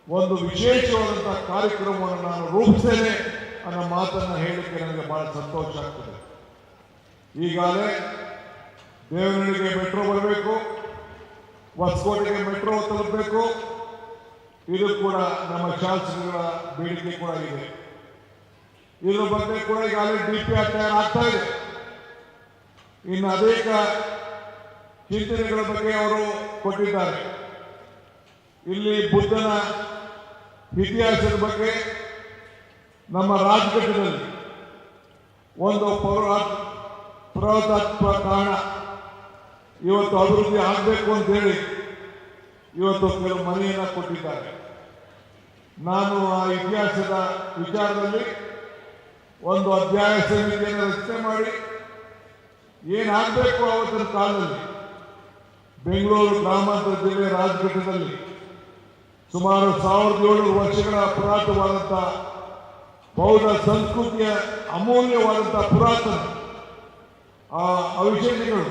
ಒಂದು ವಿಶೇಷವಾದಂತಹ ಕಾರ್ಯಕ್ರಮವನ್ನು ನಾನು ರೂಪಿಸ್ತೇನೆ ಅನ್ನೋ ಮಾತನ್ನು ಹೇಳಲಿಕ್ಕೆ ನನಗೆ ಬಹಳ ಸಂತೋಷ ಆಗ್ತದೆ. ಈಗಾಗಲೇ ದೇವನಹಳ್ಳಿಗೆ ಮೆಟ್ರೋ ಬರಬೇಕು, ಹೊಸಕೋಟೆಗೆ ಮೆಟ್ರೋ ತಲುಪಬೇಕು. ಇದು ಕೂಡ ನಮ್ಮ ಶಾಸಕರ ಬೇಡಿಕೆ ಕೂಡ ಇದೆ. ಇದ್ರ ಬಗ್ಗೆ ಕೂಡ ಈಗಾಗಲೇ DPR ತಯಾರಾಗ್ತಾ ಇದೆ. ಇನ್ನು ಅನೇಕ ಚಿಂತನೆಗಳ ಬಗ್ಗೆ ಅವರು ಕೊಟ್ಟಿದ್ದಾರೆ. ಇಲ್ಲಿ ಬುದ್ಧನ ಇತಿಹಾಸದ ಬಗ್ಗೆ ನಮ್ಮ ರಾಜಘಟ್ಟದಲ್ಲಿ ಒಂದು ಪುರಾತತ್ವ ತಾಣ ಇವತ್ತು ಅಭಿವೃದ್ಧಿ ಆಗಬೇಕು ಅಂತ ಹೇಳಿ ಇವತ್ತು ಕೆಲವು ಮನೆಯನ್ನ ಕೊಟ್ಟಿದ್ದಾರೆ. ನಾನು ಆ ಇತಿಹಾಸದ ವಿಚಾರದಲ್ಲಿ ಒಂದು ಅಧ್ಯಾಯ ಸಮಿತಿಯನ್ನು ರಚನೆ ಮಾಡಿ ಏನಾಗಬೇಕು ಅವತ್ತಿನ ಕಾಲದಲ್ಲಿ ಬೆಂಗಳೂರು ಗ್ರಾಮಾಂತರ ಜಿಲ್ಲೆ ರಾಜಘಟ್ಟದಲ್ಲಿ ಸುಮಾರು 1700 ವರ್ಷಗಳ ಪುರಾತನವಾದಂತಹ ಬೌದ್ಧ ಸಂಸ್ಕೃತಿಯ ಅಮೂಲ್ಯವಾದಂತಹ ಪುರಾತನ ಅವಶೇಷಗಳು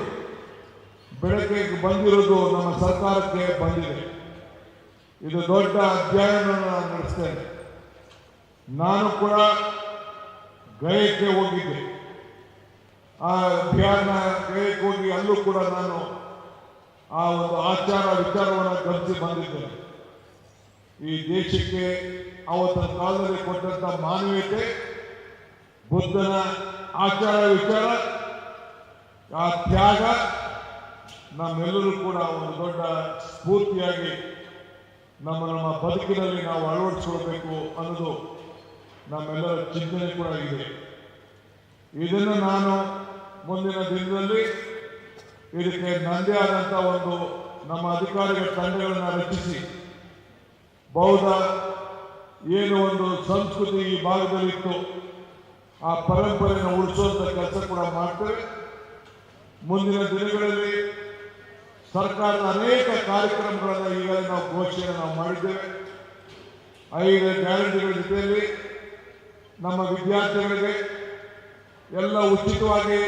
ಬೆಳಕಿಗೆ ಬಂದಿರೋದು ನಮ್ಮ ಸರ್ಕಾರಕ್ಕೆ ಬಂದಿದೆ. ಇದು ದೊಡ್ಡ ಅಧ್ಯಯನವನ್ನು ನಾನು ನಡೆಸ್ತೇನೆ. ನಾನು ಕೂಡ ಗಯಕ್ಕೆ ಹೋಗಿದ್ದೆ. ಆ ಅಭಿಯಾನ ಗಯಕ್ಕೆ ಹೋಗಿ ಅಲ್ಲೂ ಕೂಡ ನಾನು ಆ ಒಂದು ಆಚಾರ ವಿಚಾರವನ್ನು ಗಮನಿಸಿ ಬಂದಿದ್ದೇನೆ. ಈ ದೇಶಕ್ಕೆ ಅವತ್ತಿನ ಕಾಲದಲ್ಲಿ ಕೊಟ್ಟಂತ ಮಾನವೀಯತೆ, ಬುದ್ಧನ ಆಚಾರ ವಿಚಾರ, ಆ ತ್ಯಾಗ ನಮ್ಮೆಲ್ಲರೂ ಕೂಡ ಒಂದು ದೊಡ್ಡ ಸ್ಫೂರ್ತಿಯಾಗಿ ನಮ್ಮ ಬದುಕಿನಲ್ಲಿ ನಾವು ಅಳವಡಿಸಿಕೊಳ್ಬೇಕು ಅನ್ನೋದು ನಮ್ಮೆಲ್ಲರ ಚಿಂತನೆ ಕೂಡ ಇದೆ. ಇದನ್ನು ನಾನು ಮುಂದಿನ ದಿನದಲ್ಲಿ ಇದಕ್ಕೆ ನಂದೇ ಆದಂಥ ಒಂದು ನಮ್ಮ ಅಧಿಕಾರಿಗಳ ತಂಡಗಳನ್ನು ರಚಿಸಿ ಬೌದ್ಧ ಏನು ಒಂದು ಸಂಸ್ಕೃತಿ ಈ ಭಾಗದಲ್ಲಿತ್ತು ಆ ಪರಂಪರೆಯನ್ನು ಉಳಿಸುವಂತ ಕೆಲಸ ಕೂಡ ಮಾಡ್ತೇವೆ. ಮುಂದಿನ ದಿನಗಳಲ್ಲಿ ಸರ್ಕಾರದ ಅನೇಕ ಕಾರ್ಯಕ್ರಮಗಳನ್ನು ಈಗಾಗಲೇ ನಾವು ಘೋಷಣೆ ಮಾಡಿದ್ದೇವೆ. 5 ಗ್ಯಾರಂಟಿಗಳ ಜೊತೆಯಲ್ಲಿ ನಮ್ಮ ವಿದ್ಯಾರ್ಥಿಗಳಿಗೆ ಎಲ್ಲ ಉಚಿತವಾಗಿ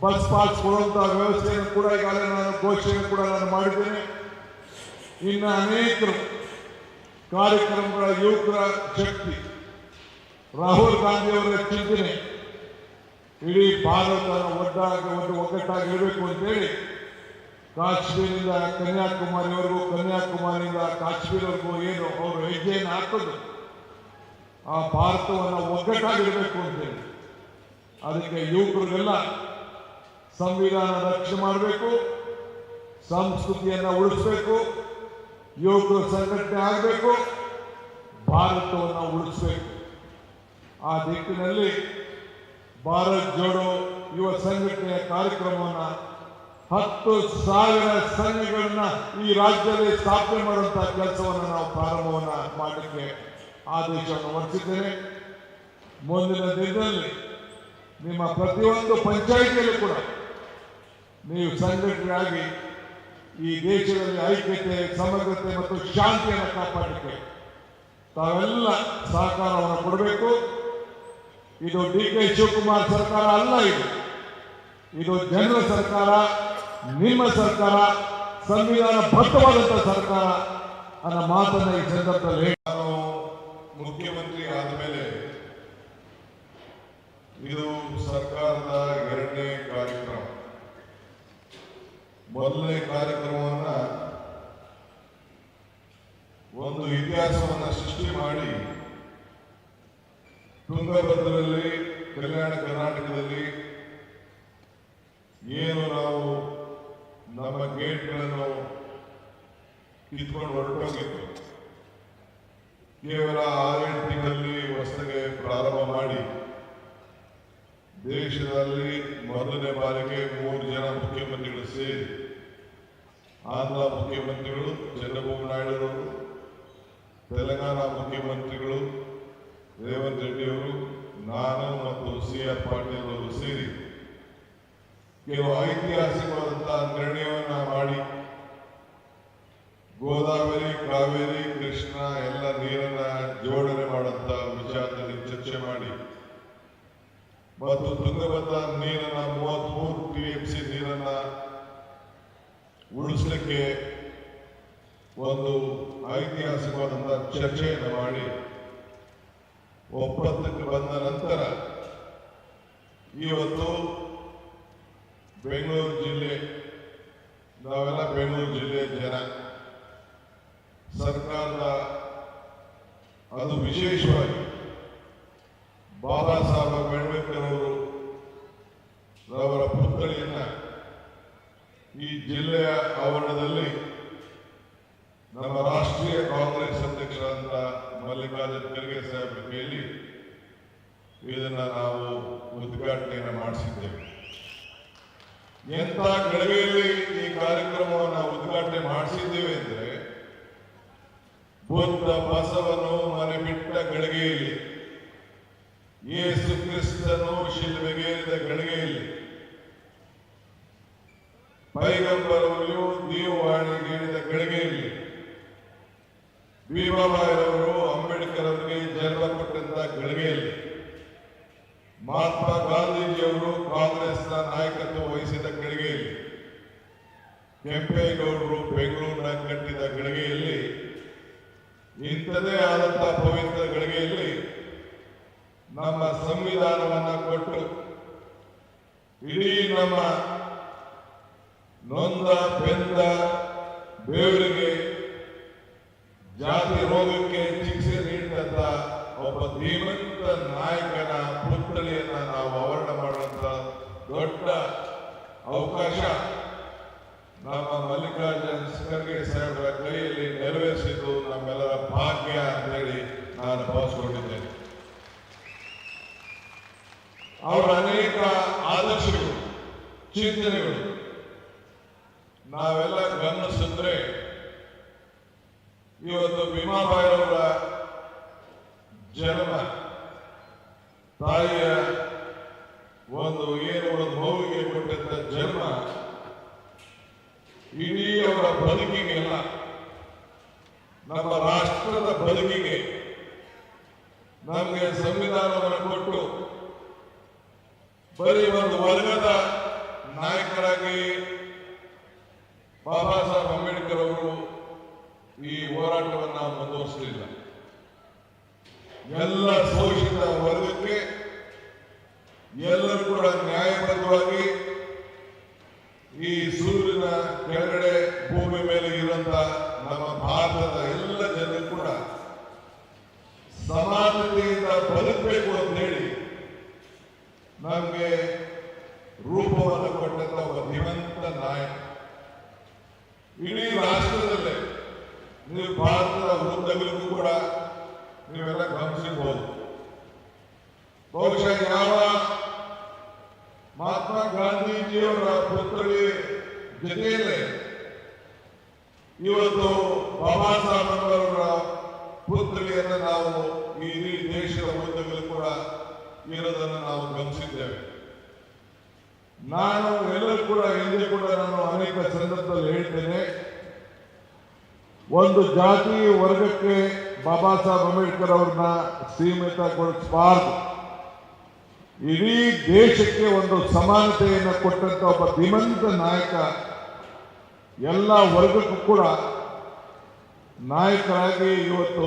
ಬಸ್ ಪಾಸ್ ಕೊಡುವಂತಹ ವ್ಯವಸ್ಥೆಯನ್ನು ಕೂಡ ಈಗಾಗಲೇ ನಾನು ಘೋಷಣೆ ಕೂಡ ನಾನು ಮಾಡಿದ್ದೇನೆ. ಇನ್ನು ಅನೇಕ ಕಾರ್ಯಕ್ರಮಗಳ ಯುವಕರ ಶಕ್ತಿ, ರಾಹುಲ್ ಗಾಂಧಿ ಅವರ ಚಿಂತನೆ ಇಡೀ ಭಾರತವನ್ನು ಒಗ್ಗಟ್ಟಾಗಿ ಇರಬೇಕು ಅಂತೇಳಿ ಕಾಶ್ಮೀರದಿಂದ ಕನ್ಯಾಕುಮಾರಿವರೆಗೂ, ಕನ್ಯಾಕುಮಾರಿಯಿಂದ ಕಾಶ್ಮೀರವರೆಗೂ ಏನು ಅವರು ಹೆಜ್ಜೆಯನ್ನು ಹಾಕೋದು ಆ ಭಾರತವನ್ನು ಒಗ್ಗಟ್ಟಾಗಿರಬೇಕು ಅಂತೇಳಿ ಅದಕ್ಕೆ ಯುವಕರಿಗೆಲ್ಲ ಸಂವಿಧಾನ ರಕ್ಷಣೆ ಮಾಡಬೇಕು, ಸಂಸ್ಕೃತಿಯನ್ನು ಉಳಿಸಬೇಕು, ಯುವಕರು ಸಂಘಟನೆ ಆಗಬೇಕು, ಭಾರತವನ್ನು ಉಳಿಸಬೇಕು. ಆ ದಿಕ್ಕಿನಲ್ಲಿ ಭಾರತ್ ಜೋಡೋ ಯುವ ಸಂಘಟನೆಯ ಕಾರ್ಯಕ್ರಮವನ್ನು 10,000 ಸಂಘಗಳನ್ನ ಈ ರಾಜ್ಯದಲ್ಲಿ ಸ್ಥಾಪನೆ ಮಾಡುವಂತಹ ಕೆಲಸವನ್ನು ನಾವು ಪ್ರಾರಂಭವನ್ನ ಮಾಡಲಿಕ್ಕೆ ಆದೇಶವನ್ನು ಹೊರಡಿಸಿದ್ದೇನೆ. ಮುಂದಿನ ದಿನದಲ್ಲಿ ನಿಮ್ಮ ಪ್ರತಿಯೊಂದು ಪಂಚಾಯಿತಿಯಲ್ಲೂ ಕೂಡ ನೀವು ಸಂಘಟನೆಯಾಗಿ ಈ ದೇಶದಲ್ಲಿ ಐಕ್ಯತೆ, ಸಮಗ್ರತೆ ಮತ್ತು ಶಾಂತಿಯನ್ನು ಕಾಪಾಡಲಿಕ್ಕೆ ತಾವೆಲ್ಲ ಸಹಕಾರವನ್ನು ಕೊಡಬೇಕು. ಇದು DK ಶಿವಕುಮಾರ್ ಸರ್ಕಾರ ಅಲ್ಲ, ಇದು ಜನರ ಸರ್ಕಾರ, ನಿಮ್ಮ ಸರ್ಕಾರ, ಸಂವಿಧಾನ ಬದ್ಧವಾದಂತಹ ಸರ್ಕಾರ ಅನ್ನೋ ಮಾತನ್ನ ಈ ಸಂದರ್ಭದಲ್ಲಿ ನಾನು ಮುಖ್ಯಮಂತ್ರಿ ಆದಮೇಲೆ ಇದು ಸರ್ಕಾರದ 2ನೇ ಕಾರ್ಯಕ್ರಮ. ಮೊದಲನೇ ಕಾರ್ಯಕ್ರಮವನ್ನ ಒಂದು ಇತಿಹಾಸವನ್ನ ಸೃಷ್ಟಿ ಮಾಡಿ ತುಂಗಭದ್ರಲ್ಲಿ ಕಲ್ಯಾಣ ಕರ್ನಾಟಕದಲ್ಲಿ ಏನು ನಾವು ನಮ್ಮ ಗೇಟ್ಗಳನ್ನು ಕಿತ್ಕೊಂಡು ಹೊರಟೋಗಿತ್ತು. ಕೇವಲ 6-8 ತಿಂಗಳಲ್ಲಿ ಹೊಸದಾಗಿ ಪ್ರಾರಂಭ ಮಾಡಿ ದೇಶದಲ್ಲಿ ಮೊದಲನೇ ಬಾರಿಗೆ 3 ಜನ ಮುಖ್ಯಮಂತ್ರಿಗಳು ಸೇರಿ, ಆಂಧ್ರ ಮುಖ್ಯಮಂತ್ರಿಗಳು ಚಂದ್ರಬಾಬು ನಾಯ್ಡು ಅವರು, ತೆಲಂಗಾಣ ಮುಖ್ಯಮಂತ್ರಿಗಳು ರೇವಂತ್ ರೆಡ್ಡಿ ಅವರು, ನಾನು ಮತ್ತು CR ಪಾಟೀಲ್ ಅವರು ಸೇರಿ ಕೆಲವು ಐತಿಹಾಸಿಕವಾದಂತಹ ನಿರ್ಣಯವನ್ನ ಮಾಡಿ ಗೋದಾವರಿ, ಕಾವೇರಿ, ಕೃಷ್ಣ ಎಲ್ಲ ನೀರನ್ನ ಜೋಡಣೆ ಮಾಡುವಂತ ವಿಚಾರದಲ್ಲಿ ಚರ್ಚೆ ಮಾಡಿ ಮತ್ತು ತುಂಗಭದ್ರಾ ನೀರನ್ನ 33 TMC ನೀರನ್ನ ಉಳಿಸಲಿಕ್ಕೆ ಒಂದು ಐತಿಹಾಸಿಕವಾದಂತಹ ಚರ್ಚೆಯನ್ನು ಮಾಡಿ ಒಪ್ಪಂದಕ್ಕೆ ಬಂದ ನಂತರ ಇವತ್ತು ಬೆಂಗಳೂರು ಜಿಲ್ಲೆ, ನಾವೆಲ್ಲ ಬೆಂಗಳೂರು ಜಿಲ್ಲೆಯ ಜನ, ಸರ್ಕಾರದ ಅದು ವಿಶೇಷವಾಗಿ ಬಾಬಾ ಸಾಹೇಬ್ ಅಂಬೇಡ್ಕರ್ ಅವರ ಪುತ್ಥಳಿಯನ್ನ ಈ ಜಿಲ್ಲೆಯ ಆವರಣದಲ್ಲಿ ನಮ್ಮ ರಾಷ್ಟ್ರೀಯ ಕಾಂಗ್ರೆಸ್ ಅಧ್ಯಕ್ಷರಾದ ಮಲ್ಲಿಕಾರ್ಜುನ ಖರ್ಗೆ ಸಾಹೇಬರ ಕೈಯಲ್ಲಿ ಇದನ್ನ ನಾವು ಉದ್ಘಾಟನೆಯನ್ನು ಮಾಡಿಸಿದ್ದೇವೆ. ಎಂಥ ಗಳಿಗೆಯಲ್ಲಿ ಈ ಕಾರ್ಯಕ್ರಮವನ್ನು ಉದ್ಘಾಟನೆ ಮಾಡಿಸಿದ್ದೇವೆ ಅಂದರೆ, ಬುದ್ಧ ಬಸವನು ಮನೆ ಬಿಟ್ಟ ಗಳಿಗೆಯಲ್ಲಿ, ಯೇಸು ಕ್ರಿಸ್ತನು ಶಿಲುಬೆಗೇರಿದ ಗಳಿಗೆಯಲ್ಲಿ, ಪೈಗಂಬರವರು ದೇವವಾಣಿ ಹೇಳಿದ ಗಳಿಗೆಯಲ್ಲಿ, ಭೀಮಾಬಾಯಿರವರು ಅಂಬೇಡ್ಕರ್ ಅವರಿಗೆ ಜನ್ಮ ಕೊಟ್ಟಂತ ಗಳಿಗೆಯಲ್ಲಿ, ಮಹಾತ್ಮ ಗಾಂಧೀಜಿಯವರು ಕಾಂಗ್ರೆಸ್ನ ನಾಯಕತ್ವ ವಹಿಸಿದ ಗಳಿಗೆಯಲ್ಲಿ, ಕೆಂಪೇಗೌಡರು ಬೆಂಗಳೂರಿನ ಕಟ್ಟಿದ ಗಳಿಗೆಯಲ್ಲಿ, ಇಂಥದೇ ಆದಂತಹ ಪವಿತ್ರ ಗಳಿಗೆಯಲ್ಲಿ ನಮ್ಮ ಸಂವಿಧಾನವನ್ನ ಕೊಟ್ಟು ಇಡೀ ನಮ್ಮ ನೊಂದ ಬೆಂದ ಬೇವರಿಗೆ ಜಾತಿ ರೋಗಕ್ಕೆ ಚಿಕಿತ್ಸೆ ನೀಡಿದಂತ ಒಬ್ಬ ಧೀಮಂತ ನಾಯಕನ ಪುತ್ಥಳಿಯನ್ನ ನಾವು ಆವರಣ ಮಾಡುವಂತ ದೊಡ್ಡ ಅವಕಾಶ ನಮ್ಮ ಮಲ್ಲಿಕಾರ್ಜುನ ಖರ್ಗೆ ಸಾಹೇಬರ ಕೈಯಲ್ಲಿ ನೆರವೇರಿಸಿದ್ದು ನಮ್ಮೆಲ್ಲರ ಭಾಗ್ಯ ಅಂತ ಹೇಳಿ ನಾನು ಭಾವಿಸಿಕೊಂಡಿದ್ದೇನೆ. ಅವರ ಅನೇಕ ಆದರ್ಶಗಳು, ಚಿಂತನೆಗಳು ನಾವೆಲ್ಲ ಗಮನಿಸಿದ್ರೆ, ಇವತ್ತು ಭೀಮಾಬಾಯಿರವರ ಜನ್ಮ, ತಾಯಿಯ ಒಂದು ಮಗುವಿಗೆ ಕೊಟ್ಟಂತ ಜನ್ಮ ಇಡೀ ಅವರ ಬದುಕಿಗೆಲ್ಲ, ನಮ್ಮ ರಾಷ್ಟ್ರದ ಬದುಕಿಗೆ ನಮಗೆ ಸಂವಿಧಾನವನ್ನು ಕೊಟ್ಟು ಬರೀ ಒಂದು ವರ್ಗದ ನಾಯಕರಾಗಿ ಬಾಬಾ ಸಾಹೇಬ್ ಅಂಬೇಡ್ಕರ್ ಅವರು ಈ ಹೋರಾಟವನ್ನು ಮುಂದುವರಿಸಲಿಲ್ಲ. ಎಲ್ಲ ಶೋಷಿತ ವರ್ಗಕ್ಕೆ ಎಲ್ಲರೂ ಕೂಡ ನ್ಯಾಯಬದ್ಧವಾಗಿ ಈ ಸೂರ್ಯನ ಕೆಳಗಡೆ ಭೂಮಿ ಮೇಲೆ ಇರುವಂತ ನಮ್ಮ ಭಾರತದ ಎಲ್ಲ ಜನರು ಕೂಡ ಸಮಾನತೆಯಿಂದ ಬದುಕಬೇಕು ಅಂತ ಹೇಳಿ ನಮಗೆ ರೂಪವನ್ನು ಕೊಟ್ಟಂತ ಒಬ್ಬ ಧೀಮಂತ ನಾಯಕ. ಇಡೀ ರಾಷ್ಟ್ರದಲ್ಲೇ ನೀವು ಭಾರತದ ವೃತ್ತಗಳಿಗೂ ಕೂಡ ನೀವೆಲ್ಲ ಗಮನಿಸಬಹುದು. ಬಹುಶಃ ಯಾವ ಮಹಾತ್ಮ ಗಾಂಧೀಜಿಯವರ ಪುತ್ಥಳಿ ಜೊತೆಯಲ್ಲೇ ಇವತ್ತು ಬಾಬಾ ಸಾಹೇಬ್ ಅವರ ಪುತ್ಥಳಿಯನ್ನು ನಾವು ಈ ಇಡೀ ದೇಶದ ವೃತ್ತಗಳು ಕೂಡ ಇರೋದನ್ನು ನಾವು ಗಮನಿಸಿದ್ದೇವೆ. ನಾನು ಎಲ್ಲರೂ ಕೂಡ ಹಿಂದೆ ಕೂಡ ನಾನು ಅನೇಕ ಸಂದರ್ಭದಲ್ಲಿ ಹೇಳ್ತೇನೆ, ಒಂದು ಜಾತಿ ವರ್ಗಕ್ಕೆ ಬಾಬಾ ಸಾಹೇಬ್ ಅಂಬೇಡ್ಕರ್ ಅವ್ರನ್ನ ಸೀಮಿತಗೊಳಿಸಬಾರದು. ಇಡೀ ದೇಶಕ್ಕೆ ಒಂದು ಸಮಾನತೆಯನ್ನು ಕೊಟ್ಟಂತ ಒಬ್ಬ ಧೀಮಂತ ನಾಯಕ, ಎಲ್ಲ ವರ್ಗಕ್ಕೂ ಕೂಡ ನಾಯಕರಾಗಿ ಇವತ್ತು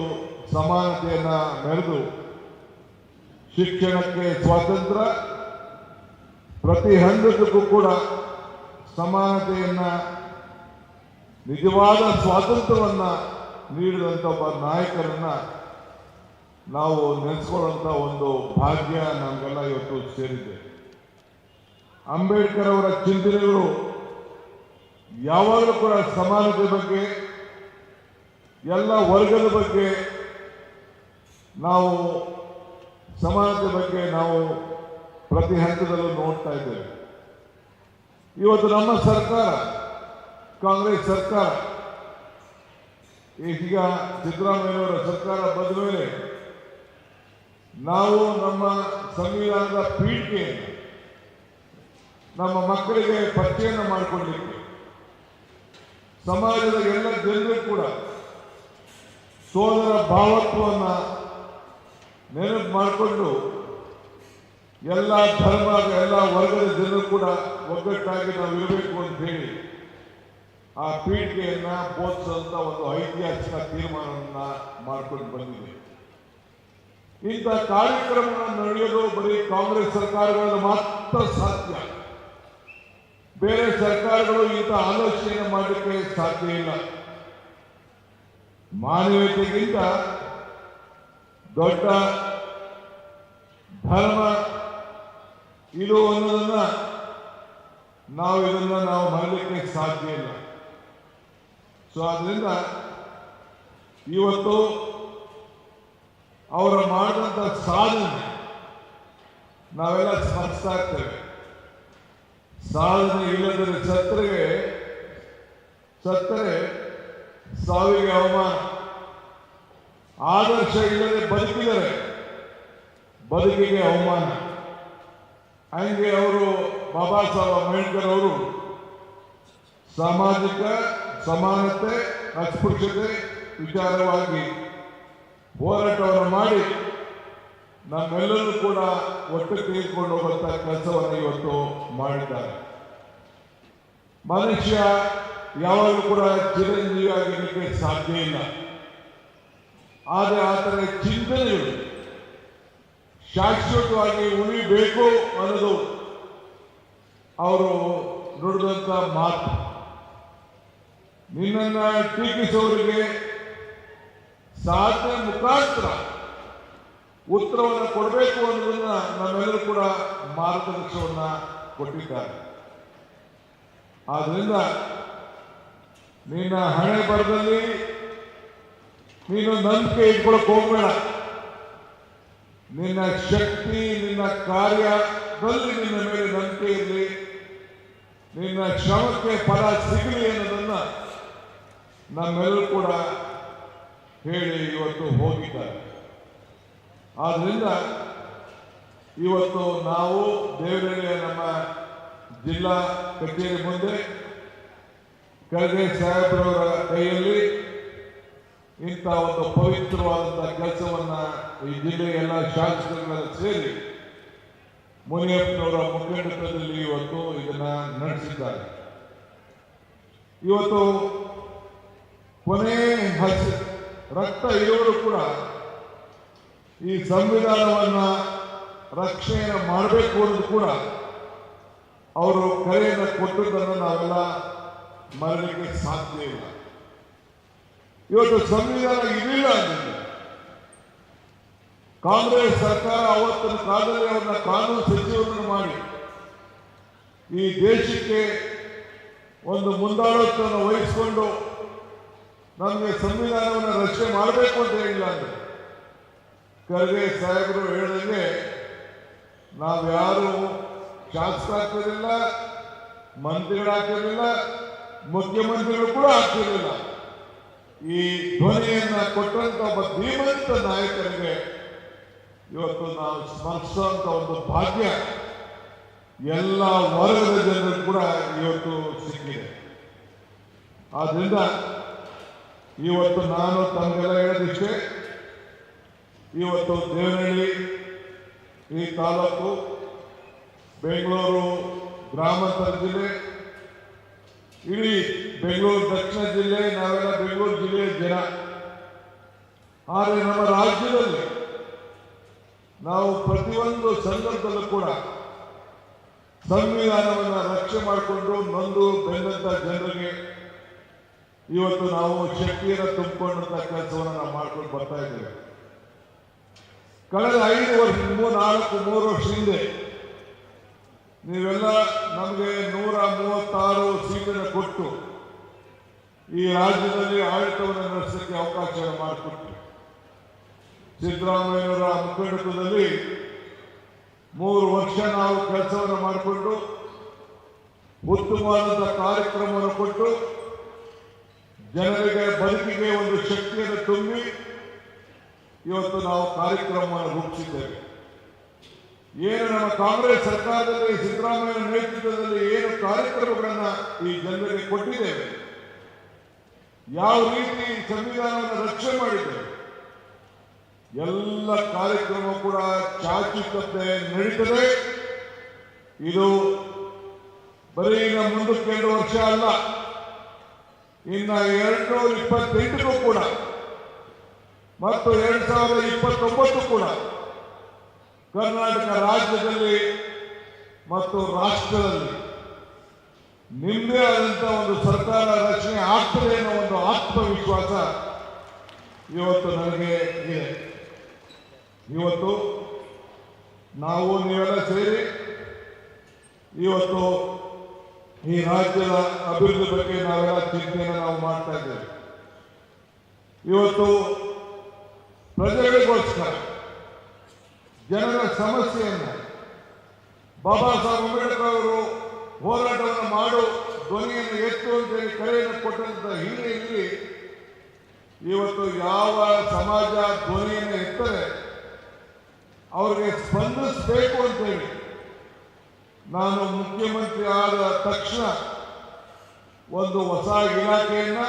ಸಮಾನತೆಯನ್ನ ಮೆರೆದು ಶಿಕ್ಷಣಕ್ಕೆ ಸ್ವಾತಂತ್ರ್ಯ, ಪ್ರತಿ ಹಂತಕ್ಕೂ ಕೂಡ ಸಮಾನತೆಯನ್ನ, ನಿಜವಾದ ಸ್ವಾತಂತ್ರ್ಯವನ್ನ ನೀಡಿದಂತ ಒಬ್ಬ ನಾಯಕರನ್ನ ನಾವು ನೆನೆಸ್ಕೊಳ್ಳುವಂತ ಒಂದು ಭಾಗ್ಯ ನಮಗೆಲ್ಲ ಇವತ್ತು ಸೇರಿದೆ. ಅಂಬೇಡ್ಕರ್ ಅವರ ಚಿಂತನೆಗಳು ಯಾವಾಗಲೂ ಕೂಡ ಸಮಾನತೆ ಬಗ್ಗೆ, ಎಲ್ಲ ವರ್ಗದ ಬಗ್ಗೆ, ನಾವು ಸಮಾನತೆ ಬಗ್ಗೆ ನಾವು ಪ್ರತಿ ಹಂತದಲ್ಲೂ ನೋಡ್ತಾ ಇದ್ದೇವೆ. ಇವತ್ತು ನಮ್ಮ ಸರ್ಕಾರ, ಕಾಂಗ್ರೆಸ್ ಸರ್ಕಾರ, ಈಗ ಸಿದ್ದರಾಮಯ್ಯವರ ಸರ್ಕಾರ ಬಂದ ಮೇಲೆ ನಾವು ನಮ್ಮ ಸಂವಿಧಾನದ ಪೀಠಿಕೆಯನ್ನು ನಮ್ಮ ಮಕ್ಕಳಿಗೆ ಪರಿಚಯನ ಮಾಡಿಕೊಳ್ಳಲಿಕ್ಕೆ, ಸಮಾಜದ ಎಲ್ಲ ಜನರು ಕೂಡ ಸೋದರ ಭಾವತ್ವವನ್ನು ನೆನಪು ಮಾಡಿಕೊಂಡು ಎಲ್ಲ ಧರ್ಮದ ಎಲ್ಲ ವರ್ಗದ ಜನರು ಕೂಡ ಒಗ್ಗಟ್ಟಾಗಿ ನಾವು ಇರಬೇಕು ಅಂತ ಹೇಳಿ ಆ ಪೀಳಿಗೆಯನ್ನ ಬೋಧಿಸುವಂತ ಒಂದು ಐತಿಹಾಸಿಕ ತೀರ್ಮಾನವನ್ನ ಮಾಡಿಕೊಂಡು ಬಂದಿದೆ. ಇಂಥ ಕಾರ್ಯಕ್ರಮವನ್ನು ನಡೆಯೋದು ಬರೀ ಕಾಂಗ್ರೆಸ್ ಸರ್ಕಾರಗಳಲ್ಲಿ ಮಾತ್ರ ಸಾಧ್ಯ. ಬೇರೆ ಸರ್ಕಾರಗಳು ಇಂಥ ಆಲೋಚನೆ ಮಾಡಲಿಕ್ಕೆ ಸಾಧ್ಯ ಇಲ್ಲ. ಮಾನವೀಯತೆಗಿಂತ ದೊಡ್ಡ ಧರ್ಮ ಇದು ಅನ್ನೋದನ್ನ ನಾವು ಮಾಡಲಿಕ್ಕೆ ಸಾಧ್ಯ ಇಲ್ಲ. ಸೊ ಆದ್ರಿಂದ ಇವತ್ತು ಅವರು ಮಾಡಿದಂಥ ಸಾಧನೆ ನಾವೆಲ್ಲ ಸ್ಮರಿಸ್ತಾ ಇರ್ತೇವೆ. ಸಾಧನೆ ಇಲ್ಲದರೆ ಸತ್ತರೆ ಸಾವಿಗೆ ಅವಮಾನ. ಆದರ್ಶ ಇಲ್ಲದೆ ಬದುಕಿದರೆ ಬದುಕಿಗೆ ಅವಮಾನ. ಹಂಗೆ ಅವರು ಬಾಬಾ ಸಾಹೇಬ್ ಅಂಬೇಡ್ಕರ್ ಅವರು ಸಾಮಾಜಿಕ ಸಮಾನತೆ ಅಸ್ಪೃಶ್ಯತೆ ವಿಚಾರವಾಗಿ ಹೋರಾಟವನ್ನು ಮಾಡಿ ನಮ್ಮೆಲ್ಲರೂ ಕೂಡ ಒಟ್ಟು ತೆಗೆದುಕೊಂಡು ಹೋಗುವಂತ ಕೆಲಸವನ್ನು ಇವತ್ತು ಮಾಡಿದ್ದಾರೆ. ಮನುಷ್ಯ ಯಾವಾಗಲೂ ಕೂಡ ಚಿರಂಜೀವಿಯಾಗಿರಲಿಕ್ಕೆ ಸಾಧ್ಯ ಇಲ್ಲ. ಆದರೆ ಆತರ ಚಿಂತನೆಗಳು ಶಾಶ್ವತವಾಗಿ ಉಳಿಬೇಕು ಅನ್ನೋದು ಅವರು ನುಡಿದಂತ ಮಾತು. ನಿನ್ನನ್ನ ಟೀಕಿಸುವವರಿಗೆ ಸಾಧನೆ ಮುಖಾಂತರ ಉತ್ತರವನ್ನು ಕೊಡಬೇಕು ಅನ್ನೋದನ್ನ ನಮ್ಮೆಲ್ಲರೂ ಕೂಡ ಮಾರ್ಗದರ್ಶನವನ್ನ ಕೊಟ್ಟಿದ್ದಾರೆ. ಆದ್ರಿಂದ ನಿನ್ನ ಹಣೆ ಬರದಲ್ಲಿ ನೀನು ನಂಬಿಕೆ ಇಟ್ಕೊಳಕ್ ಹೋಗ್ಬೇಡ. ನಿನ್ನ ಶಕ್ತಿ, ನಿನ್ನ ಕಾರ್ಯದಲ್ಲಿ ನಿನ್ನ ಮೇಲೆ ನಂಬಿಕೆ ಇರಲಿ. ನಿನ್ನ ಶ್ರಮಕ್ಕೆ ಫಲ ಸಿಗಲಿ ಅನ್ನೋದನ್ನ ನಮ್ಮೆಲ್ಲರೂ ಕೂಡ ಹೇಳಿ ಇವತ್ತು ಹೋಗಿದ್ದಾರೆ. ಆದ್ರಿಂದ ಇವತ್ತು ನಾವು ದೇವರಳ್ಳಿಯ ನಮ್ಮ ಜಿಲ್ಲಾ ಕಚೇರಿ ಮುಂದೆ ಖರ್ಗೆ ಸಾಹೇಬ್ರವರ ಕೈಯಲ್ಲಿ ಇಂಥ ಒಂದು ಪವಿತ್ರವಾದಂತಹ ಕೆಲಸವನ್ನ ಈ ಜಿಲ್ಲೆಯ ಎಲ್ಲ ಶಾಸಕರುಗಳ ಸೇರಿ ಮುನಿಯಪ್ಪನವರ ಮುಖಂಡತ್ವದಲ್ಲಿ ಇವತ್ತು ಇದನ್ನ ನಡೆಸಿದ್ದಾರೆ. ಇವತ್ತು ಕೊನೆ ರಕ್ತ ಇರುವರು ಕೂಡ ಈ ಸಂವಿಧಾನವನ್ನ ರಕ್ಷಣೆ ಮಾಡಬೇಕು ಅನ್ನೋದು ಕೂಡ ಅವರು ಕರೆಯನ್ನು ಕೊಟ್ಟದ್ದನ್ನು ನಾವೆಲ್ಲ ಮರಲಿಕ್ಕೆ ಸಾಧ್ಯ ಇಲ್ಲ. ಇವತ್ತು ಸಂವಿಧಾನ ಇರಲಿಲ್ಲ ಅಂದಿದೆ. ಕಾಂಗ್ರೆಸ್ ಸರ್ಕಾರ ಅವತ್ತಿನ ಕಾಲದಲ್ಲಿ ಅವ್ರನ್ನ ಕಾನೂನು ಸಚಿವರನ್ನು ಮಾಡಿ ಈ ದೇಶಕ್ಕೆ ಒಂದು ಮುಂದಾಳತ್ವವನ್ನು ವಹಿಸಿಕೊಂಡು ನಮಗೆ ಸಂವಿಧಾನವನ್ನು ರಕ್ಷಣೆ ಮಾಡಬೇಕು ಅಂತ ಹೇಳಿಲ್ಲ ಅಂದ್ರೆ ಖರ್ಗೆ ಸಾಹೇಬರು ಹೇಳಿದಂಗೆ ನಾವ್ಯಾರು ಶಾಸಕರಾಗ್ತಿರಲಿಲ್ಲ, ಮಂತ್ರಿಗಳಾಗ್ತಿರಲಿಲ್ಲ, ಮುಖ್ಯಮಂತ್ರಿಗಳು ಕೂಡ ಆಗ್ತಿರಲಿಲ್ಲ. ಈ ಧ್ವನಿಯನ್ನ ಕೊಟ್ಟಂತ ಒಬ್ಬ ಧೀಮಂತ ನಾಯಕರಿಗೆ ಇವತ್ತು ನಾವು ಸ್ಮರಿಸುವಂತ ಒಂದು ಭಾಗ್ಯ ಎಲ್ಲ ವರ್ಗದ ಜನರು ಕೂಡ ಇವತ್ತು ಸಿಕ್ಕಿದೆ. ಆದ್ರಿಂದ ಇವತ್ತು ನಾನು ತಮಗೆಲ್ಲ ಹೇಳೋದಿಷ್ಟೇ, ಇವತ್ತು ದೇವನಹಳ್ಳಿ ಈ ತಾಲೂಕು, ಬೆಂಗಳೂರು ಗ್ರಾಮಾಂತರ ಜಿಲ್ಲೆ, ಇಡೀ ಬೆಂಗಳೂರು ದಕ್ಷಿಣ ಜಿಲ್ಲೆ, ನಾವೆಲ್ಲ ಬೆಂಗಳೂರು ಜಿಲ್ಲೆಯ ಜನ. ಆದರೆ ನಮ್ಮ ರಾಜ್ಯದಲ್ಲಿ ನಾವು ಪ್ರತಿಯೊಂದು ಸಂದರ್ಭದಲ್ಲೂ ಕೂಡ ಸಂವಿಧಾನವನ್ನು ರಕ್ಷಣೆ ಮಾಡಿಕೊಂಡು ನೊಂದು ಬೆಂದಂತ ಜನರಿಗೆ ಇವತ್ತು ನಾವು ಶಕ್ತಿಯನ್ನು ತುಂಬಿಕೊಂಡಂತ ಕೆಲಸವನ್ನು ನಾವು ಮಾಡ್ಕೊಂಡು ಬರ್ತಾ ಇದ್ದೇವೆ. ಕಳೆದ 5 ವರ್ಷ 3 ವರ್ಷ ಹಿಂದೆ ನೀವೆಲ್ಲ ನಮಗೆ 136 ಸೀಟನ್ನು ಕೊಟ್ಟು ಈ ರಾಜ್ಯದಲ್ಲಿ ಆಡಳಿತವನ್ನು ನಡೆಸಲಿಕ್ಕೆ ಅವಕಾಶ ಮಾಡಿಕೊಟ್ಟು ಸಿದ್ದರಾಮಯ್ಯವರ ಮುಖಂಡತ್ವದಲ್ಲಿ 3 ವರ್ಷ ನಾವು ಕೆಲಸವನ್ನು ಮಾಡಿಕೊಂಡು ಉತ್ತಮವಾದ ಕಾರ್ಯಕ್ರಮವನ್ನು ಕೊಟ್ಟು ಜನರಿಗೆ ಬದುಕಿಗೆ ಒಂದು ಶಕ್ತಿಯನ್ನು ತುಂಬಿ ಇವತ್ತು ನಾವು ಕಾರ್ಯಕ್ರಮವನ್ನು ರೂಪಿಸಿದ್ದೇವೆ. ಏನು ನಮ್ಮ ಕಾಂಗ್ರೆಸ್ ಸರ್ಕಾರದಲ್ಲಿ ಸಿದ್ದರಾಮಯ್ಯ ನೇತೃತ್ವದಲ್ಲಿ ಏನು ಕಾರ್ಯಕ್ರಮಗಳನ್ನ ಈ ಜನರಿಗೆ ಕೊಟ್ಟಿದ್ದೇವೆ, ಯಾವ ರೀತಿ ಸಂವಿಧಾನವನ್ನು ರಕ್ಷಣೆ ಮಾಡಿದ್ದೇವೆ, ಎಲ್ಲ ಕಾರ್ಯಕ್ರಮ ಕೂಡ ಚಾಚು ತಪ್ಪದೆ ನಡೀತದೆ. ಇದು ಬರೀ ಈಗ ಮುಂದಕ್ಕೆ 2 ವರ್ಷ ಅಲ್ಲ, ಇನ್ನು 2028 ಕೂಡ ಮತ್ತು 2029 ಕೂಡ ಕರ್ನಾಟಕ ರಾಜ್ಯದಲ್ಲಿ ಮತ್ತು ರಾಷ್ಟ್ರದಲ್ಲಿ ನಿಮ್ಮದೇ ಆದಂತಹ ಒಂದು ಸರ್ಕಾರ ರಚನೆ ಆಗ್ತದೆ ಅನ್ನೋ ಒಂದು ಆತ್ಮವಿಶ್ವಾಸ ಇವತ್ತು ನನಗೆ ಇದೆ. ಇವತ್ತು ನಾವು ನೀವೆಲ್ಲ ಸೇರಿ ಇವತ್ತು ಈ ರಾಜ್ಯದ ಅಭಿವೃದ್ಧಿ ಬಗ್ಗೆ ನಾವೆಲ್ಲ ಚಿಂತನೆಯನ್ನು ನಾವು ಮಾಡ್ತಾ ಇದ್ದೇವೆ. ಇವತ್ತು ಪ್ರಜೆಗಳಿಗೋಸ್ಕರ ಜನರ ಸಮಸ್ಯೆಯನ್ನು ಬಾಬಾ ಸಾಹೇಬ್ ಅಂಬೇಡ್ಕರ್ ಅವರು ಹೋರಾಟವನ್ನು ಮಾಡು, ಧ್ವನಿಯನ್ನು ಎತ್ತು ಅಂತೇಳಿ ಕರೆಯನ್ನು ಕೊಟ್ಟಂತಹ ಹಿನ್ನೆಲೆಯಲ್ಲಿ ಇವತ್ತು ಯಾವ ಸಮಾಜ ಧ್ವನಿಯನ್ನು ಎತ್ತರೆ ಅವರಿಗೆ ಸ್ಪಂದಿಸಬೇಕು ಅಂತೇಳಿ ನಾನು ಮುಖ್ಯಮಂತ್ರಿ ಆದ ತಕ್ಷಣ ಒಂದು ಹೊಸ ಇಲಾಖೆಯನ್ನ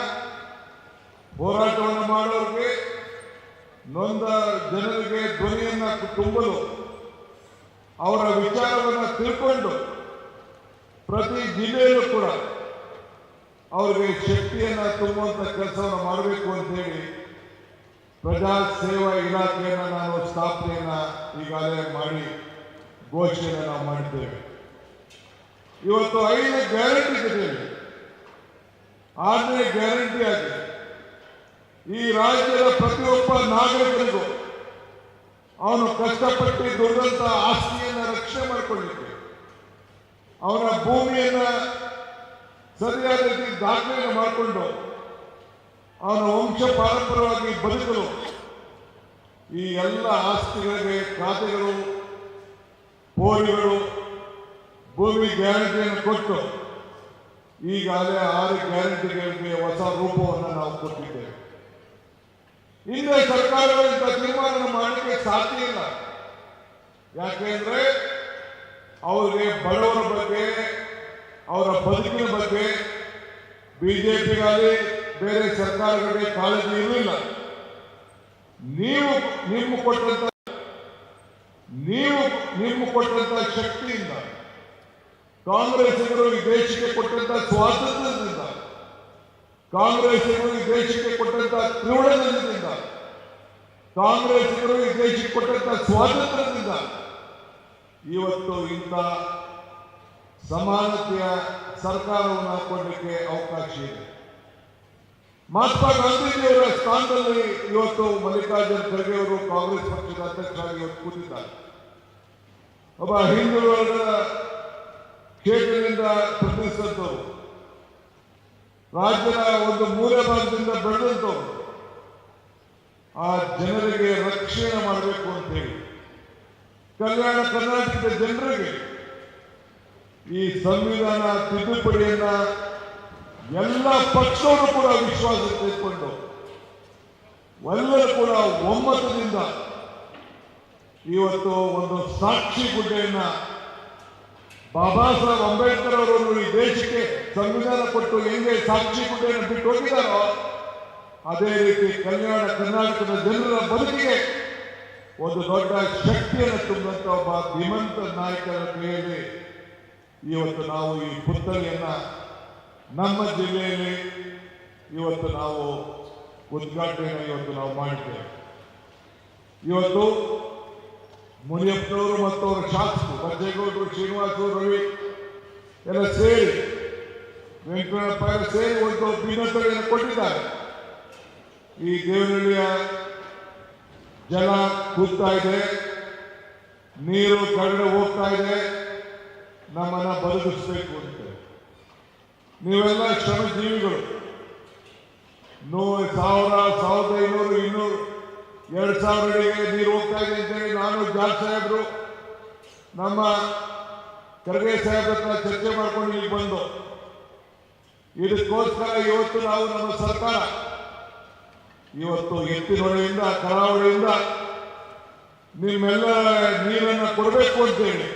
ಹೋರಾಟವನ್ನು ಮಾಡೋರಿಗೆ, ನೊಂದ ಜನರಿಗೆ ಧ್ವನಿಯನ್ನ ತುಂಬಲು, ಅವರ ವಿಚಾರವನ್ನು ತಿಳ್ಕೊಂಡು ಪ್ರತಿ ಜಿಲ್ಲೆಯಲ್ಲೂ ಕೂಡ ಅವರಿಗೆ ಶಕ್ತಿಯನ್ನು ತುಂಬುವಂತ ಕೆಲಸವನ್ನು ಮಾಡಬೇಕು ಅಂತೇಳಿ ಪ್ರಜಾ ಸೇವಾ ಇಲಾಖೆಯನ್ನು ನಾನು ಸ್ಥಾಪನೆಯನ್ನ ಈಗಾಗಲೇ ಮಾಡಿ ಘೋಷಣೆಯನ್ನು ನಾವು ಮಾಡಿದ್ದೇವೆ. ಇವತ್ತು 5 ಗ್ಯಾರಂಟಿ ಜೊತೆಯಲ್ಲಿ 6ನೇ ಗ್ಯಾರಂಟಿ ಆಗಿ ಈ ರಾಜ್ಯದ ಪ್ರತಿಯೊಬ್ಬ ನಾಗರಿಕರಿಗೂ ಅವನು ಕಷ್ಟಪಟ್ಟು ದುಡಿದಂತ ಆಸ್ತಿಯನ್ನು ರಕ್ಷಣೆ ಮಾಡಿಕೊಳ್ಳಲಿಕ್ಕೆ, ಅವನ ಭೂಮಿಯನ್ನ ಸರಿಯಾದ ರೀತಿ ದಾಖಲೆಯನ್ನು ಮಾಡಿಕೊಂಡು ಅವನ ವಂಶ ಪಾರಂಪರ್ಯವಾಗಿ ಬದುಕಲು ಈ ಎಲ್ಲ ಆಸ್ತಿಗಳಿಗೆ ಖಾತೆಗಳು, ಪೋಲಿಗಳು, ಭೂಮಿ ಗ್ಯಾರಂಟಿಯನ್ನು ಕೊಟ್ಟು ಈಗಾಗಲೇ 6 ಗ್ಯಾರಂಟಿಗಳಿಗೆ ಹೊಸ ರೂಪವನ್ನು ನಾವು ಕೊಟ್ಟಿದ್ದೇವೆ. ಹಿಂದೆ ಸರ್ಕಾರಗಳು ಇಂಥ ತೀರ್ಮಾನ ಮಾಡಲಿಕ್ಕೆ ಸಾಧ್ಯ ಇಲ್ಲ. ಯಾಕೆಂದ್ರೆ ಅವರಿಗೆ ಬಡವರ ಬಗ್ಗೆ, ಅವರ ಬದುಕಿನ ಬಗ್ಗೆ ಬಿಜೆಪಿಗಾಗಲಿ ಬೇರೆ ಸರ್ಕಾರಗಳಿಗೆ ಕಾಳಜಿ ಇರಲಿಲ್ಲ. ನೀವು ಕೊಟ್ಟಂತ ಶಕ್ತಿಯಿಂದ, ಕಾಂಗ್ರೆಸ್ಸಿಗರು ಈ ದೇಶಕ್ಕೆ ಕೊಟ್ಟಂತ ಸ್ವಾತಂತ್ರ್ಯದಿಂದ, ಕಾಂಗ್ರೆಸ್ಸಿಗರು ಈ ದೇಶಕ್ಕೆ ಕೊಟ್ಟಂತ ತ್ರಿವರ್ಣದಿಂದ, ಕಾಂಗ್ರೆಸ್ಸಿಗರು ಈ ದೇಶಕ್ಕೆ ಕೊಟ್ಟಂತ ಸ್ವಾತಂತ್ರ್ಯದಿಂದ ಇವತ್ತು ಇಂಥ ಸಮಾನತೆಯ ಸರ್ಕಾರವನ್ನು ಹಾಕೊಳ್ಳಲಿಕ್ಕೆ ಅವಕಾಶ ಇದೆ. ಮಹಾತ್ಮ ಗಾಂಧೀಜಿಯವರ ಸ್ಥಾನದಲ್ಲಿ ಇವತ್ತು ಮಲ್ಲಿಕಾರ್ಜುನ ಖರ್ಗೆ ಅವರು ಕಾಂಗ್ರೆಸ್ ಪಕ್ಷದ ಅಧ್ಯಕ್ಷರಾಗಿ ಇವತ್ತು ಕೂತಿದ್ದಾರೆ. ಒಬ್ಬ ಹಿಂದೂ ವರ್ಗದ ಕ್ಷೇತ್ರದಿಂದ ಪ್ರತಿನಿಧಿಸಿದವರು, ರಾಜ್ಯದ ಒಂದು ಮೂಲೆ ಭಾಗದಿಂದ ಬೆಳೆದಂತವರು, ಆ ಜನರಿಗೆ ರಕ್ಷಣೆ ಮಾಡಬೇಕು ಅಂತೇಳಿ ಕಲ್ಯಾಣ ಕರ್ನಾಟಕದ ಜನರಿಗೆ ಈ ಸಂವಿಧಾನ ತಿದ್ದುಪಡಿಯನ್ನ ಎಲ್ಲ ಪಕ್ಷಗಳು ಕೂಡ ವಿಶ್ವಾಸ ತೆಗೆದುಕೊಂಡು ಎಲ್ಲರೂ ಕೂಡ ಒಮ್ಮತದಿಂದ ಇವತ್ತು ಒಂದು ಸಾಕ್ಷಿ ಗುಡ್ಡೆಯನ್ನ ಬಾಬಾ ಸಾಹೇಬ್ ಅಂಬೇಡ್ಕರ್ ಅವರು ಈ ದೇಶಕ್ಕೆ ಸಂವಿಧಾನ ಕೊಟ್ಟು ಹೆಂಗೆ ಸಾಕ್ಷಿ ಗುಡ್ಡೆಯನ್ನು ಬಿಟ್ಟು ಹೋಗಿದ್ದಾರೋ ಅದೇ ರೀತಿ ಕಲ್ಯಾಣ ಕರ್ನಾಟಕದ ಜನರ ಬದುಕಿಗೆ ಒಂದು ದೊಡ್ಡ ಶಕ್ತಿಯನ್ನು ತುಂಬಂತ ಒಬ್ಬ ಧೀಮಂತ ನಾಯಕರ ಕೈಯಲ್ಲಿ ಇವತ್ತು ನಾವು ಈ ಪುತ್ಥಳಿಯನ್ನ ನಮ್ಮ ಜಿಲ್ಲೆಯಲ್ಲಿ ಇವತ್ತು ನಾವು ಉದ್ಘಾಟನೆಯನ್ನು ಇವತ್ತು ನಾವು ಮಾಡಿದ್ದೇವೆ. ಇವತ್ತು ಮುನಿಯಪ್ಪನವರು ಮತ್ತು ಅವರ ಶಾಸಕರು ಬಜ್ಜೇಗೌಡರು, ಶ್ರೀನಿವಾಸರು, ರವಿ ಎಲ್ಲ ಸೇರಿ, ವೆಂಕಟಪ್ಪ ಎಲ್ಲ ಸೇರಿ ಒಂದು ಭಿನ್ನತೆಯನ್ನು ಕೊಟ್ಟಿದ್ದಾರೆ. ಈ ದೇವನಹಳ್ಳಿಯ ಜಲ ಕುಗ್ತಾ ಇದೆ, ನೀರು ಕರಡು ಹೋಗ್ತಾ ಇದೆ, ನಮ್ಮನ್ನ ಬದುಕಿಸಬೇಕು ಅಂತ ನೀವೆಲ್ಲ ಶ್ರಮಜೀವಿಗಳು 1000, 1500, 200, 2000 ಅಡಿಗೆ ನೀರು ಹೋಗ್ತಾ ಇದೆ ಅಂತೇಳಿ ನಾನು ಜಾರ್ಜ್ ಸಾಹೇಬ್ರು ನಮ್ಮ ಖರ್ಗೆ ಸಾಹೇಬ್ರ ಹತ್ರ ಚರ್ಚೆ ಮಾಡ್ಕೊಂಡು ಇಲ್ಲಿ ಬಂದು ಇದಕ್ಕೋಸ್ಕರ ಇವತ್ತು ನಾವು ನಮ್ಮ ಸರ್ಕಾರ ಇವತ್ತು ಎತ್ತಿನೊಳೆಯಿಂದ ಕರಾವಳಿಯಿಂದ ನಿಮ್ಮೆಲ್ಲ ನೀರನ್ನು ಕೊಡಬೇಕು ಅಂತೇಳಿ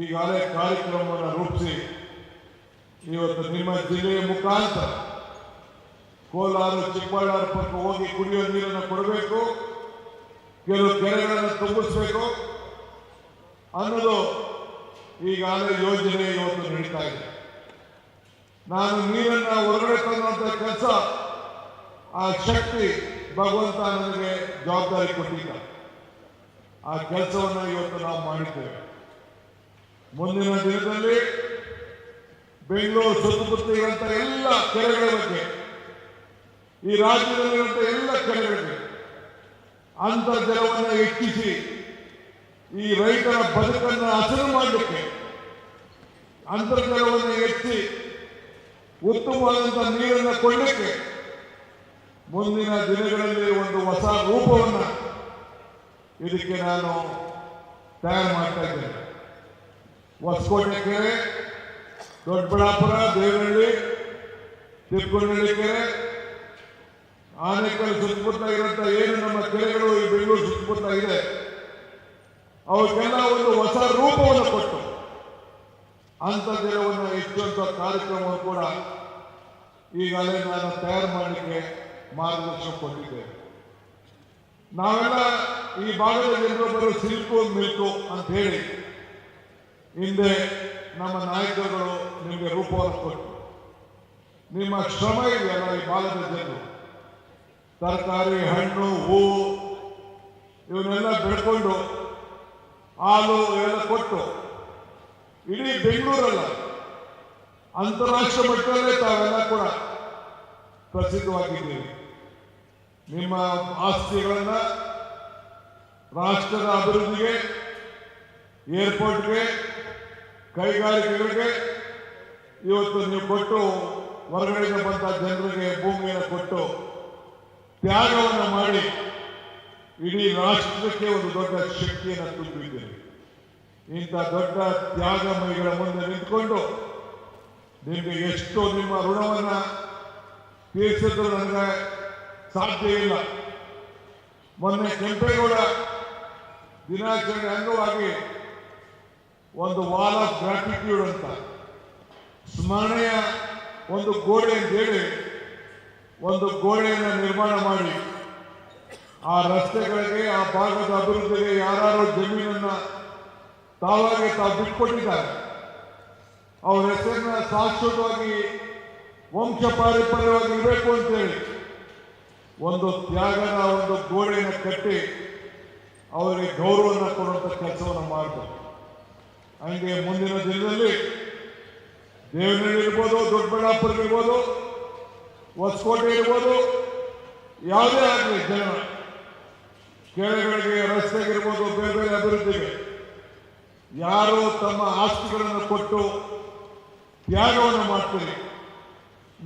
ಈಗಾಗಲೇ ಕಾರ್ಯಕ್ರಮವನ್ನು ರೂಪಿಸಿ ಇವತ್ತು ನಿಮ್ಮ ಜಿಲ್ಲೆಯ ಮುಖಾಂತರ ಕೋಲಾರ, ಚಿಕ್ಕಬಳ್ಳಾಪುರ ಪಕ್ಕ ಹೋಗಿ ಕುಡಿಯುವ ನೀರನ್ನು ಕೊಡಬೇಕು, ಕೆಲವು ಕೆರೆಗಳನ್ನು ತುಂಬಿಸಬೇಕು ಅನ್ನೋದು ಈಗಾಗಲೇ ಯೋಜನೆ ಇವತ್ತು ನಡೀತಾ ಇದೆ. ನಾನು ನೀರನ್ನ ಹೊರಗಡೆ ತಂದಂತ ಕೆಲಸ ಆ ಶಕ್ತಿ ಭಗವಂತ ನನಗೆ ಜವಾಬ್ದಾರಿ ಕೊಟ್ಟಿದ್ದ. ಆ ಕೆಲಸವನ್ನ ಇವತ್ತು ನಾವು ಮಾಡಿದ್ದೇವೆ. ಮುಂದಿನ ದಿನದಲ್ಲಿ ಬೆಂಗಳೂರು ಸುತ್ತಮುತ್ತ ಇರುವಂತಹ ಎಲ್ಲ ಕೆರೆಗಳ ಬಗ್ಗೆ, ಈ ರಾಜ್ಯದಲ್ಲಿರುವಂತಹ ಎಲ್ಲ ಕೆರೆಗಳಿಗೆ ಅಂತರ್ಜಲವನ್ನು ಹೆಚ್ಚಿಸಿ ಈ ರೈತರ ಬದುಕನ್ನು ಹಸನು ಮಾಡಲಿಕ್ಕೆ ಅಂತರ್ಜಲವನ್ನು ಹೆಚ್ಚಿ ಉತ್ತಮವಾದಂತಹ ನೀರನ್ನು ಕೊಡಲಿಕ್ಕೆ ಮುಂದಿನ ದಿನಗಳಲ್ಲಿ ಒಂದು ಹೊಸ ರೂಪವನ್ನು ಇದಕ್ಕೆ ನಾನು ತಯಾರು ಮಾಡ್ತಾ ಇದ್ದೇನೆ. ಹೊಸಕೋಟೆ ಕೆರೆ, ದೊಡ್ಡಬಳ್ಳಾಪುರ, ದೇವನಹಳ್ಳಿ, ತಿಪ್ಪನಹಳ್ಳಿ ಕೆರೆ, ಆನೇಕಲ್ ಸುತ್ತಮುತ್ತ ಇರುವಂತಹ ಏನು ನಮ್ಮ ಕೆರೆಗಳು ಈ ಬೆಂಗಳೂರು ಸುತ್ತಮುತ್ತ ಇದೆ, ಅವಕ್ಕೆಲ್ಲ ಒಂದು ಹೊಸ ರೂಪವನ್ನು ಕೊಟ್ಟು ಅಂತರ್ಜಲವನ್ನು ಹೆಚ್ಚುವಂತ ಕಾರ್ಯಕ್ರಮವನ್ನು ಕೂಡ ಈಗಾಗಲೇ ನಾನು ತಯಾರು ಮಾಡಲಿಕ್ಕೆ ಮಾರ್ಗದರ್ಶನ ಕೊಟ್ಟಿದ್ದೇವೆ. ನಾವೆಲ್ಲ ಈ ಭಾಗದ ಜನರು ಬರೋ ಸಿಲ್ಕು ಮಿಲ್ಕು ಅಂತ ಹೇಳಿ ಹಿಂದೆ ನಮ್ಮ ನಾಯಕರುಗಳು ನಿಮಗೆ ರೂಪವನ್ನು ಕೊಟ್ಟು, ನಿಮ್ಮ ಶ್ರಮ ಇದೆಯಲ್ಲ ಈ ಭಾಗದ ಜನರು ತರಕಾರಿ, ಹಣ್ಣು, ಹೂವು ಇವನ್ನೆಲ್ಲ ಬೆಳ್ಕೊಂಡು ಹಾಲು ಎಲ್ಲ ಕೊಟ್ಟು ಇಡೀ ಬೆಂಗಳೂರಲ್ಲ ಅಂತಾರಾಷ್ಟ್ರೀಯ ಮಟ್ಟದಲ್ಲೇ ತಾವೆಲ್ಲ ಕೂಡ ಪ್ರಸಿದ್ಧವಾಗಿದ್ದೀವಿ. ನಿಮ್ಮ ಆಸ್ತಿಗಳನ್ನ ರಾಷ್ಟ್ರದ ಅಭಿವೃದ್ಧಿಗೆ, ಏರ್ಪೋರ್ಟ್ಗೆ, ಕೈಗಾರಿಕೆಗಳಿಗೆ ಇವತ್ತು ನೀವು ಕೊಟ್ಟು ಹೊರಗಡೆಯಿಂದ ಬಂದ ಜನರಿಗೆ ಭೂಮಿಯನ್ನು ಕೊಟ್ಟು ತ್ಯಾಗವನ್ನು ಮಾಡಿ ಇಡೀ ರಾಷ್ಟ್ರಕ್ಕೆ ಒಂದು ದೊಡ್ಡ ಶಕ್ತಿಯನ್ನು ತುಂಬಿದ್ದೀರಿ. ಇಂಥ ದೊಡ್ಡ ತ್ಯಾಗಮಯಿಗಳ ಮುಂದೆ ನಿಂತ್ಕೊಂಡು ನಿಮಗೆ ಎಷ್ಟು ನಿಮ್ಮ ಋಣವನ್ನು ತೀರಿಸಿದ್ರು ನನಗೆ ಸಾಧ್ಯ ಇಲ್ಲ. ಮೊನ್ನೆ ಕೆಂಪೇಗೌಡ ದಿನಾಚರಣೆ ಅಂಗವಾಗಿ ಒಂದು ವಾಲ್ ಆಫ್ ಗ್ರಾಟಿಟ್ಯೂಡ್ ಅಂತ ಸ್ಮರಣೆಯ ಒಂದು ಗೋಡೆ ಅಂತ ಹೇಳಿ ಒಂದು ಗೋಡೆಯನ್ನು ನಿರ್ಮಾಣ ಮಾಡಿ ಆ ರಸ್ತೆಗಳಿಗೆ, ಆ ಭಾಗದ ಅಭಿವೃದ್ಧಿಗೆ ಯಾರು ಜಮೀನನ್ನ ತಾವಾಗೆ ತಾವು ಬಿಟ್ಕೊಟ್ಟಿದ್ದಾರೆ ಅವ್ರ ಹೆಸರನ್ನ ಶಾಶ್ವತವಾಗಿ ವಂಶ ಪಾರಂಪರ್ಯವಾಗಿ ಇರಬೇಕು ಅಂತೇಳಿ ಒಂದು ತ್ಯಾಗದ ಒಂದು ಗೋಡೆಯನ್ನು ಕಟ್ಟಿ ಅವರಿಗೆ ಗೌರವವನ್ನು ಕೊಡುವಂಥ ಕೆಲಸವನ್ನು ಮಾಡ್ತಾರೆ. ಹಂಗೆ ಮುಂದಿನ ದಿನದಲ್ಲಿ ದೇವನಹಳ್ಳಿ ಇರ್ಬೋದು, ದೊಡ್ಡಬಳ್ಳಾಪುರ ಇರ್ಬೋದು, ಹೊಸಕೋಟೆ ಇರ್ಬೋದು, ಯಾವುದೇ ಆಗಲಿ ಜನ ಕೆರೆಗಳಿಗೆ, ರಸ್ತೆಗಿರ್ಬೋದು, ಬೇರೆ ಬೇರೆ ಅಭಿವೃದ್ಧಿಗೆ ಯಾರು ತಮ್ಮ ಆಸ್ತಿಗಳನ್ನು ಕೊಟ್ಟು ತ್ಯಾಗವನ್ನು ಮಾಡ್ತೀರಿ,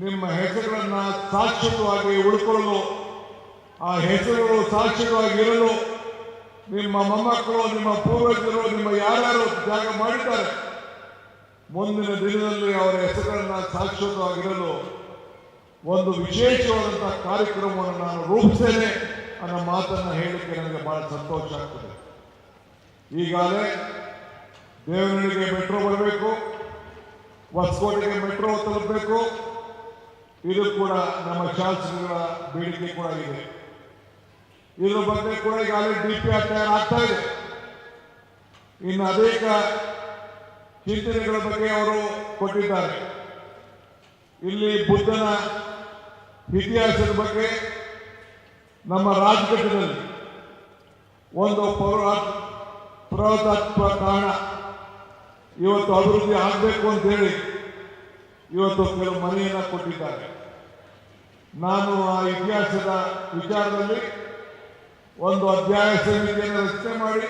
ನಿಮ್ಮ ಹೆಸರುಗಳನ್ನು ಶಾಶ್ವತವಾಗಿ ಉಳ್ಕೊಳ್ಳಲು, ಆ ಹೆಸರುಗಳು ಶಾಶ್ವತವಾಗಿ ಇರಲು ನಿಮ್ಮ ಮೊಮ್ಮಕ್ಕಳು, ನಿಮ್ಮ ಪೂರ್ವಜರು, ನಿಮ್ಮ ಯಾರ್ಯಾರು ತ್ಯಾಗ ಮಾಡಿದ್ದಾರೆ ಮುಂದಿನ ದಿನದಲ್ಲಿ ಅವರ ಹೆಸರುಗಳನ್ನು ಶಾಶ್ವತವಾಗಿರಲು ಒಂದು ವಿಶೇಷವಾದಂತಹ ಕಾರ್ಯಕ್ರಮವನ್ನು ನಾನು ರೂಪಿಸ್ತೇನೆ ಅನ್ನೋ ಮಾತನ್ನು ಹೇಳಲಿಕ್ಕೆ ನನಗೆ ಬಹಳ ಸಂತೋಷ ಆಗ್ತದೆ. ಈಗಾಗಲೇ ದೇವನಹಳ್ಳಿಗೆ ಮೆಟ್ರೋ ಬರಬೇಕು, ಹೊಸಕೋಟೆಗೆ ಮೆಟ್ರೋ ತಲುಪಬೇಕು. ಇದು ಕೂಡ ನಮ್ಮ ಶಾಸಕರ ಬೇಡಿಕೆ ಕೂಡ ಇದೆ. ಇದ್ರ ಬಗ್ಗೆ ಕೂಡ ಈಗಾಗಲೇ DPR ತಯಾರಾಗ್ತಾ ಇದೆ. ಇನ್ನು ಅನೇಕ ಚಿಂತನೆಗಳ ಬಗ್ಗೆ ಅವರು ಕೊಟ್ಟಿದ್ದಾರೆ. ಇಲ್ಲಿ ಬುದ್ಧನ ಇತಿಹಾಸದ ಬಗ್ಗೆ ನಮ್ಮ ರಾಜಘಟ್ಟದಲ್ಲಿ ಒಂದು ಪುರಾತತ್ವ ತಾಣ ಇವತ್ತು ಅಭಿವೃದ್ಧಿ ಆಗಬೇಕು ಅಂತ ಹೇಳಿ ಇವತ್ತು ಕೆಲವು ಮನೆಯನ್ನ ಕೊಟ್ಟಿದ್ದಾರೆ. ನಾನು ಆ ಇತಿಹಾಸದ ವಿಚಾರದಲ್ಲಿ ಒಂದು ಅಧ್ಯಾಯ ಸಮಿತಿಯನ್ನು ರಚನೆ ಮಾಡಿ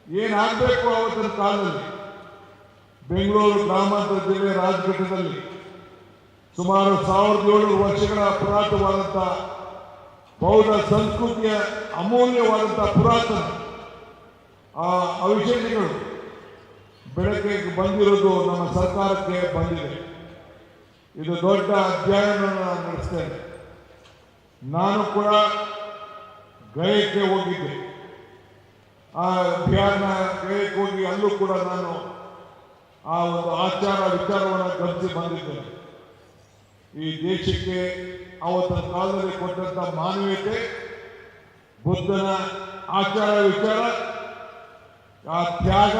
ಏನಾಗಬೇಕು ಅವತ್ತಿನ ಕಾಲದಲ್ಲಿ ಬೆಂಗಳೂರು ಗ್ರಾಮಾಂತರ ಜಿಲ್ಲೆ ರಾಜಘಟ್ಟದಲ್ಲಿ ಸುಮಾರು 1700 ವರ್ಷಗಳ ಪುರಾತನವಾದಂತಹ ಬೌದ್ಧ ಸಂಸ್ಕೃತಿಯ ಅಮೂಲ್ಯವಾದಂತಹ ಪುರಾತನ ಅವಶೇಷಗಳು ಬೆಳಕಿಗೆ ಬಂದಿರೋದು ನಮ್ಮ ಸರ್ಕಾರಕ್ಕೆ ಬಂದಿದೆ. ಇದು ದೊಡ್ಡ ಅಧ್ಯಯನವನ್ನು ನಾನು ನಡೆಸ್ತೇನೆ. ನಾನು ಕೂಡ ಗಯಕ್ಕೆ ಹೋಗಿದ್ದೆ. ಆ ಅಧ್ಯಯನ ಗಯಕ್ಕೆ ಹೋಗಿ ಅಲ್ಲೂ ಕೂಡ ನಾನು ಆ ಒಂದು ಆಚಾರ ವಿಚಾರವನ್ನು ಗಮನಿಸಿ ಬಂದಿದ್ದೇನೆ. ಈ ದೇಶಕ್ಕೆ ಅವತ್ತಿನ ಕಾಲದಲ್ಲಿ ಕೊಟ್ಟಂತ ಮಾನವೀಯತೆ, ಬುದ್ಧನ ಆಚಾರ ವಿಚಾರ, ಆ ತ್ಯಾಗ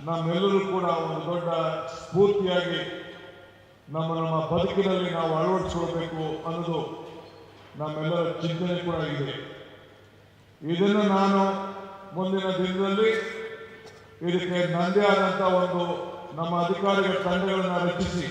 ನಮ್ಮೆಲ್ಲರೂ ಕೂಡ ಒಂದು ದೊಡ್ಡ ಸ್ಫೂರ್ತಿಯಾಗಿ ನಮ್ಮ ಬದುಕಿನಲ್ಲಿ ನಾವು ಅಳವಡಿಸಿಕೊಳ್ಬೇಕು ಅನ್ನೋದು ನಮ್ಮೆಲ್ಲರ ಚಿಂತನೆ ಕೂಡ ಇದೆ. ಇದನ್ನು ನಾನು ಮುಂದಿನ ದಿನದಲ್ಲಿ ಇದಕ್ಕೆ ನಂದೇ ಆದಂಥ ಒಂದು ನಮ್ಮ ಅಧಿಕಾರಿಗಳ ತಂಡಗಳನ್ನು ರಚಿಸಿ